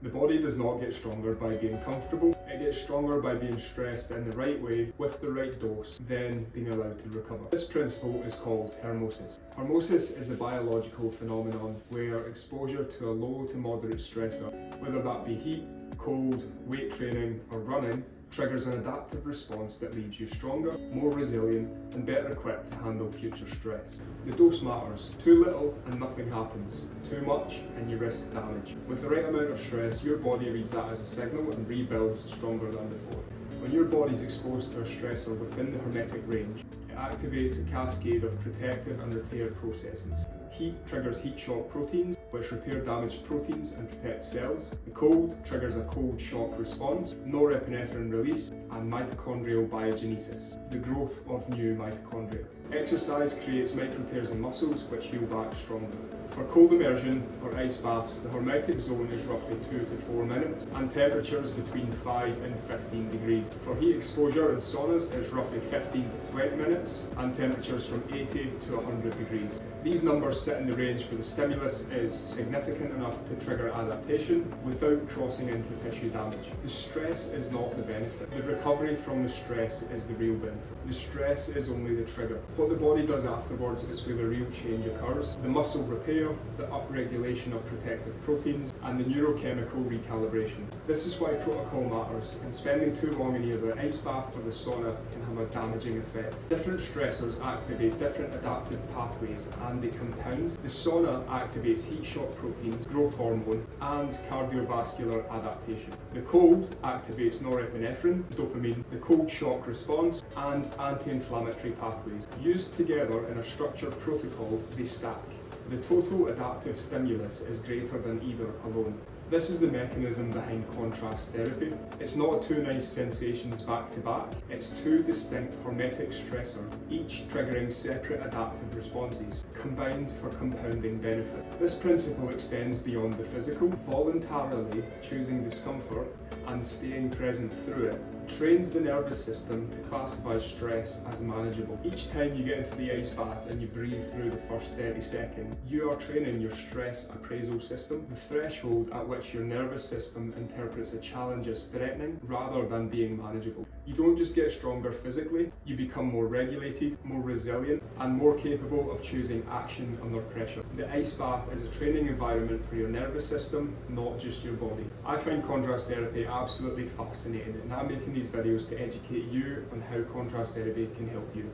The body does not get stronger by being comfortable, it gets stronger by being stressed in the right way with the right dose, then being allowed to recover. This principle is called hormesis. Hormesis is a biological phenomenon where exposure to a low to moderate stressor, whether that be heat, cold, weight training or running, triggers an adaptive response that leaves you stronger, more resilient and better equipped to handle future stress. The dose matters. Too little and nothing happens. Too much and you risk damage. With the right amount of stress, your body reads that as a signal and rebuilds stronger than before. When your body is exposed to a stressor within the hermetic range, it activates a cascade of protective and repair processes. Heat triggers heat shock proteins, which repair damaged proteins and protect cells. The cold triggers a cold shock response, norepinephrine release, and mitochondrial biogenesis, the growth of new mitochondria. Exercise creates micro tears in muscles, which heal back stronger. For cold immersion or ice baths, the hormetic zone is roughly 2 to 4 minutes and temperatures between 5 and 15 degrees. For heat exposure in saunas, it's roughly 15 to 20 minutes and temperatures from 80 to 100 degrees. These numbers sit in the range where the stimulus is significant enough to trigger adaptation without crossing into tissue damage. The stress is not the benefit. The recovery from the stress is the real benefit. The stress is only the trigger. What the body does afterwards is where the real change occurs. The muscle repair, the upregulation of protective proteins, and the neurochemical recalibration. This is why protocol matters, and spending too long in either the ice bath or the sauna can have a damaging effect. Different stressors activate different adaptive pathways and they compound. The sauna activates heat shock proteins, growth hormone, and cardiovascular adaptation. The cold activates norepinephrine, dopamine, the cold shock response, and anti-inflammatory pathways. Used together in a structured protocol, they stack. The total adaptive stimulus is greater than either alone. This is the mechanism behind contrast therapy. It's not two nice sensations back to back, it's two distinct hormetic stressors, each triggering separate adaptive responses, combined for compounding benefit. This principle extends beyond the physical. Voluntarily choosing discomfort and staying present through it trains the nervous system to classify stress as manageable. Each time you get into the ice bath and you breathe through the first 30 seconds, you are training your stress appraisal system, the threshold at which your nervous system interprets a challenge as threatening rather than being manageable. You don't just get stronger physically, you become more regulated, more resilient, and more capable of choosing action under pressure. The ice bath is a training environment for your nervous system, not just your body. I find contrast therapy absolutely fascinating, and I'm making these videos to educate you on how contrast therapy can help you.